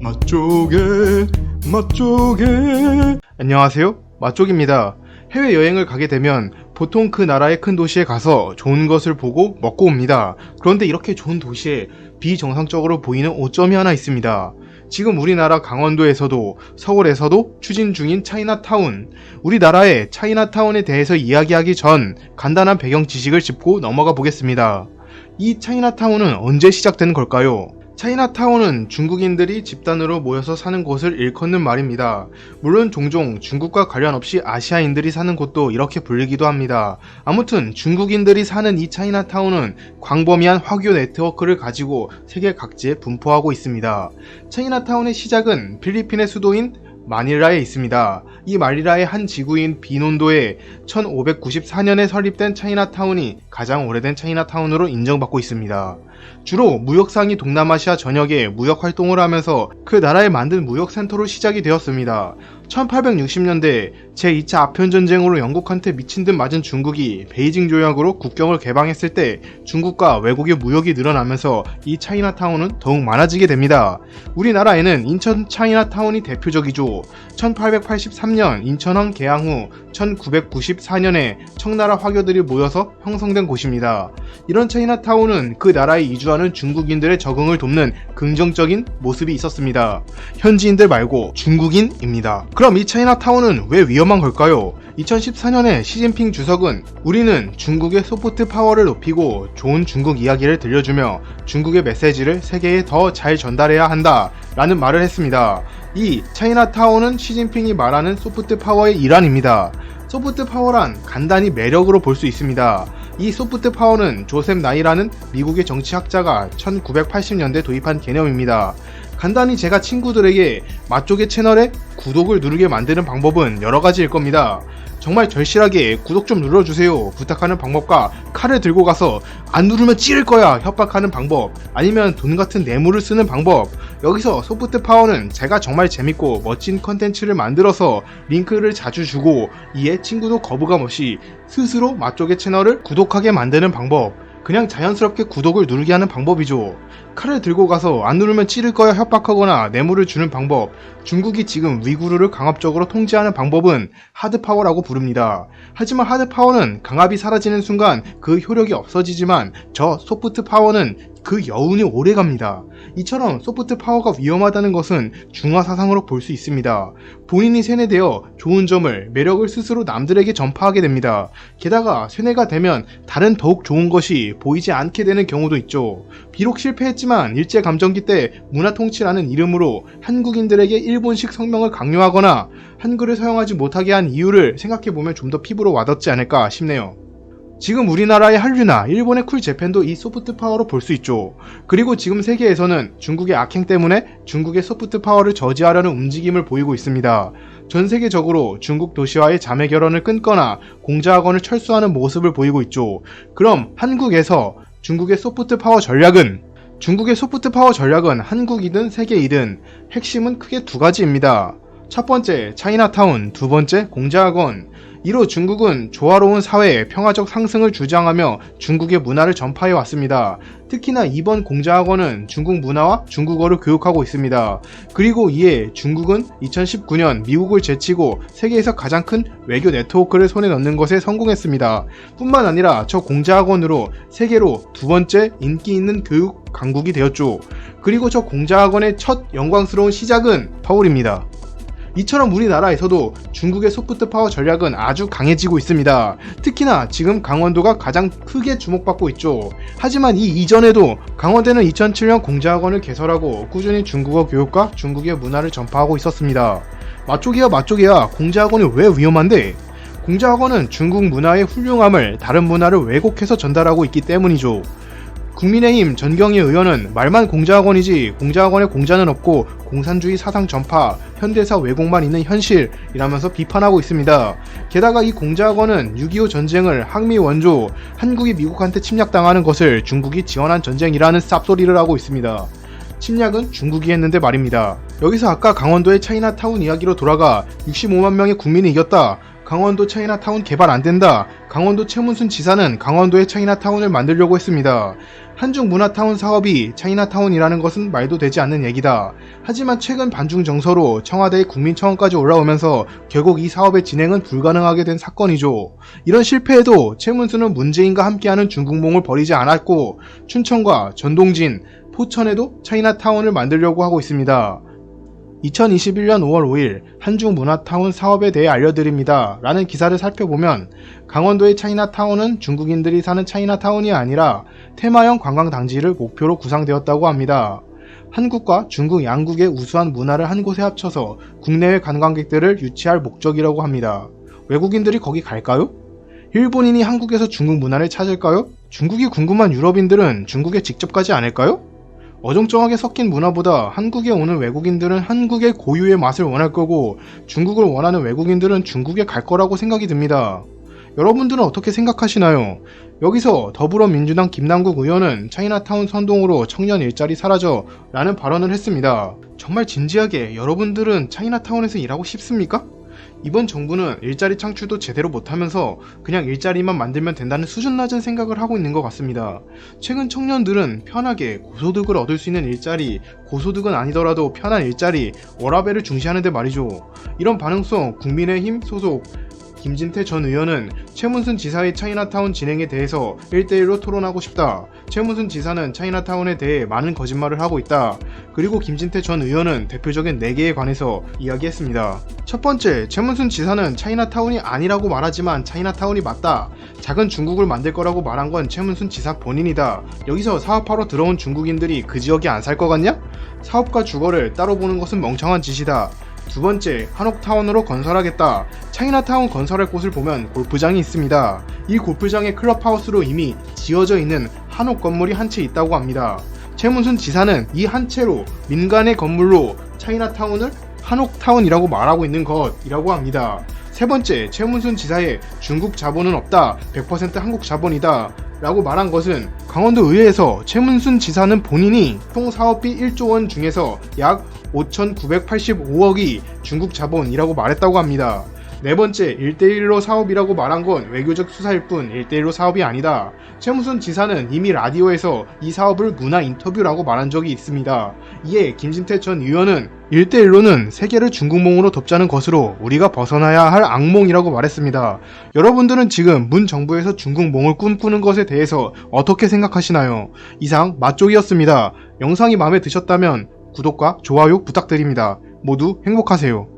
맛조개. 안녕하세요, 맛조개입니다. 해외여행을 가게 되면 보통 그 나라의 큰 도시에 가서 좋은 것을 보고 먹고 옵니다. 그런데 이렇게 좋은 도시에 비정상적으로 보이는 오점이 하나 있습니다. 지금 우리나라 강원도에서도 서울에서도 추진 중인 차이나타운. 우리나라의 차이나타운에 대해서 이야기하기 전 간단한 배경 지식을 짚고 넘어가 보겠습니다. 이 차이나타운은 언제 시작된 걸까요? 차이나타운은 중국인들이 집단으로 모여서 사는 곳을 일컫는 말입니다. 물론 종종 중국과 관련 없이 아시아인들이 사는 곳도 이렇게 불리기도 합니다. 아무튼 중국인들이 사는 이 차이나타운은 광범위한 화교 네트워크를 가지고 세계 각지에 분포하고 있습니다. 차이나타운의 시작은 필리핀의 수도인 마닐라에 있습니다. 이 마닐라의 한 지구인 비논도에 1594년에 설립된 차이나타운이 가장 오래된 차이나타운으로 인정받고 있습니다. 주로 무역상이 동남아시아 전역에 무역 활동을 하면서 그 나라에 만든 무역센터로 시작이 되었습니다. 1860년대 제2차 아편전쟁으로 영국한테 미친 듯 맞은 중국이 베이징 조약으로 국경을 개방했을 때 중국과 외국의 무역이 늘어나면서 이 차이나타운은 더욱 많아지게 됩니다. 우리나라에는 인천 차이나타운이 대표적이죠. 1883년 인천항 개항 후 1994년에 청나라 화교들이 모여서 형성된 곳입니다. 이런 차이나타운은 그 나라에 이주하는 중국인들의 적응을 돕는 긍정적인 모습이 있었습니다. 현지인들 말고 중국인입니다. 그럼 이 차이나타운은 왜 위험한 걸까요? 2014년에 시진핑 주석은 우리는 중국의 소프트 파워를 높이고 좋은 중국 이야기를 들려주며 중국의 메시지를 세계에 더 잘 전달해야 한다 라는 말을 했습니다. 이 차이나타운은 시진핑이 말하는 소프트 파워의 일환입니다. 소프트 파워란 간단히 매력으로 볼 수 있습니다. 이 소프트 파워는 조셉 나이라는 미국의 정치학자가 1980년대 도입한 개념입니다. 간단히 제가 친구들에게 맛조개 채널에 구독을 누르게 만드는 방법은 여러가지일 겁니다. 정말 절실하게 구독 좀 눌러주세요 부탁하는 방법과 칼을 들고 가서 안 누르면 찌를 거야 협박하는 방법, 아니면 돈 같은 뇌물을 쓰는 방법. 여기서 소프트 파워는 제가 정말 재밌고 멋진 컨텐츠를 만들어서 링크를 자주 주고 이에 친구도 거부감 없이 스스로 맛조개 채널을 구독하게 만드는 방법, 그냥 자연스럽게 구독을 누르게 하는 방법이죠. 칼을 들고 가서 안 누르면 찌를 거야 협박하거나 뇌물을 주는 방법, 중국이 지금 위구르를 강압적으로 통제하는 방법은 하드파워라고 부릅니다. 하지만 하드파워는 강압이 사라지는 순간 그 효력이 없어지지만 저 소프트 파워는 그 여운이 오래갑니다. 이처럼 소프트 파워가 위험하다는 것은 중화 사상으로 볼 수 있습니다. 본인이 세뇌되어 좋은 점을, 매력을 스스로 남들에게 전파하게 됩니다. 게다가 세뇌가 되면 다른 더욱 좋은 것이 보이지 않게 되는 경우도 있죠. 비록 실패했지만 일제감정기 때 문화통치라는 이름으로 한국인들에게 일본식 성명을 강요하거나 한글을 사용하지 못하게 한 이유를 생각해보면 좀 더 피부로 와닿지 않을까 싶네요. 지금 우리나라의 한류나 일본의 쿨재팬도 이 소프트 파워로 볼 수 있죠. 그리고 지금 세계에서는 중국의 악행 때문에 중국의 소프트 파워를 저지하려는 움직임을 보이고 있습니다. 전 세계적으로 중국 도시와의 자매 결혼을 끊거나 공자학원을 철수하는 모습을 보이고 있죠. 그럼 한국에서 중국의 소프트 파워 전략은? 중국의 소프트 파워 전략은 한국이든 세계이든 핵심은 크게 두 가지입니다. 첫 번째, 차이나타운, 두 번째, 공자학원. 이로 중국은 조화로운 사회의 평화적 상승을 주장하며 중국의 문화를 전파해 왔습니다. 특히나 이번 공자학원은 중국 문화와 중국어를 교육하고 있습니다. 그리고 이에 중국은 2019년 미국을 제치고 세계에서 가장 큰 외교 네트워크를 손에 넣는 것에 성공했습니다. 뿐만 아니라 저 공자학원으로 세계로 두 번째 인기 있는 교육 강국이 되었죠. 그리고 저 공자학원의 첫 영광스러운 시작은 서울입니다. 이처럼 우리나라에서도 중국의 소프트 파워 전략은 아주 강해지고 있습니다. 특히나 지금 강원도가 가장 크게 주목받고 있죠. 하지만 이 이전에도 강원대는 2007년 공자학원을 개설하고 꾸준히 중국어 교육과 중국의 문화를 전파하고 있었습니다. 맛조개야, 공자학원이 왜 위험한데? 공자학원은 중국 문화의 훌륭함을 다른 문화를 왜곡해서 전달하고 있기 때문이죠. 국민의힘 전경희 의원은 말만 공자학원이지 공자학원에 공자는 없고 공산주의 사상 전파, 현대사 왜곡만 있는 현실이라면서 비판하고 있습니다. 게다가 이 공자학원은 6.25 전쟁을 항미 원조, 한국이 미국한테 침략당하는 것을 중국이 지원한 전쟁이라는 쌉소리를 하고 있습니다. 침략은 중국이 했는데 말입니다. 여기서 아까 강원도의 차이나타운 이야기로 돌아가 65만 명의 국민이 이겼다. 강원도 차이나타운 개발 안 된다. 강원도 최문순 지사는 강원도에 차이나타운을 만들려고 했습니다. 한중 문화타운 사업이 차이나타운이라는 것은 말도 되지 않는 얘기다. 하지만 최근 반중 정서로 청와대의 국민청원까지 올라오면서 결국 이 사업의 진행은 불가능하게 된 사건이죠. 이런 실패에도 최문순은 문재인과 함께하는 중국몽을 버리지 않았고 춘천과 전동진, 포천에도 차이나타운을 만들려고 하고 있습니다. 2021년 5월 5일 한중 문화타운 사업에 대해 알려드립니다. 라는 기사를 살펴보면 강원도의 차이나타운은 중국인들이 사는 차이나타운이 아니라 테마형 관광단지를 목표로 구상되었다고 합니다. 한국과 중국 양국의 우수한 문화를 한 곳에 합쳐서 국내외 관광객들을 유치할 목적이라고 합니다. 외국인들이 거기 갈까요? 일본인이 한국에서 중국 문화를 찾을까요? 중국이 궁금한 유럽인들은 중국에 직접 가지 않을까요? 어정쩡하게 섞인 문화보다 한국에 오는 외국인들은 한국의 고유의 맛을 원할 거고 중국을 원하는 외국인들은 중국에 갈 거라고 생각이 듭니다. 여러분들은 어떻게 생각하시나요? 여기서 더불어민주당 김남국 의원은 차이나타운 선동으로 청년 일자리 사라져 라는 발언을 했습니다. 정말 진지하게 여러분들은 차이나타운에서 일하고 싶습니까? 이번 정부는 일자리 창출도 제대로 못하면서 그냥 일자리만 만들면 된다는 수준 낮은 생각을 하고 있는 것 같습니다. 최근 청년들은 편하게 고소득을 얻을 수 있는 일자리, 고소득은 아니더라도 편한 일자리, 워라밸을 중시하는데 말이죠. 이런 반응성 국민의힘 소속 김진태 전 의원은 최문순 지사의 차이나타운 진행에 대해서 1대1로 토론하고 싶다. 최문순 지사는 차이나타운에 대해 많은 거짓말을 하고 있다. 그리고 김진태 전 의원은 대표적인 4개에 관해서 이야기했습니다. 첫 번째, 최문순 지사는 차이나타운이 아니라고 말하지만 차이나타운이 맞다. 작은 중국을 만들 거라고 말한 건 최문순 지사 본인이다. 여기서 사업하러 들어온 중국인들이 그 지역에 안 살 것 같냐? 사업과 주거를 따로 보는 것은 멍청한 짓이다. 두 번째, 한옥타운으로 건설하겠다. 차이나타운 건설할 곳을 보면 골프장이 있습니다. 이 골프장의 클럽하우스로 이미 지어져 있는 한옥 건물이 한 채 있다고 합니다. 최문순 지사는 이 한 채로 민간의 건물로 차이나타운을 한옥타운이라고 말하고 있는 것이라고 합니다. 세 번째, 최문순 지사의 중국 자본은 없다. 100% 한국 자본이다. 라고 말한 것은 강원도 의회에서 최문순 지사는 본인이 총 사업비 1조 원 중에서 약 5,985억이 중국 자본이라고 말했다고 합니다. 네 번째, 1대1로 사업이라고 말한 건 외교적 수사일 뿐 1대1로 사업이 아니다. 최문순 지사는 이미 라디오에서 이 사업을 문화 인터뷰라고 말한 적이 있습니다. 이에 김진태 전 의원은 1대1로는 세계를 중국몽으로 덮자는 것으로 우리가 벗어나야 할 악몽이라고 말했습니다. 여러분들은 지금 문 정부에서 중국몽을 꿈꾸는 것에 대해서 어떻게 생각하시나요? 이상 맛쪽이었습니다. 영상이 마음에 드셨다면 구독과 좋아요 부탁드립니다. 모두 행복하세요.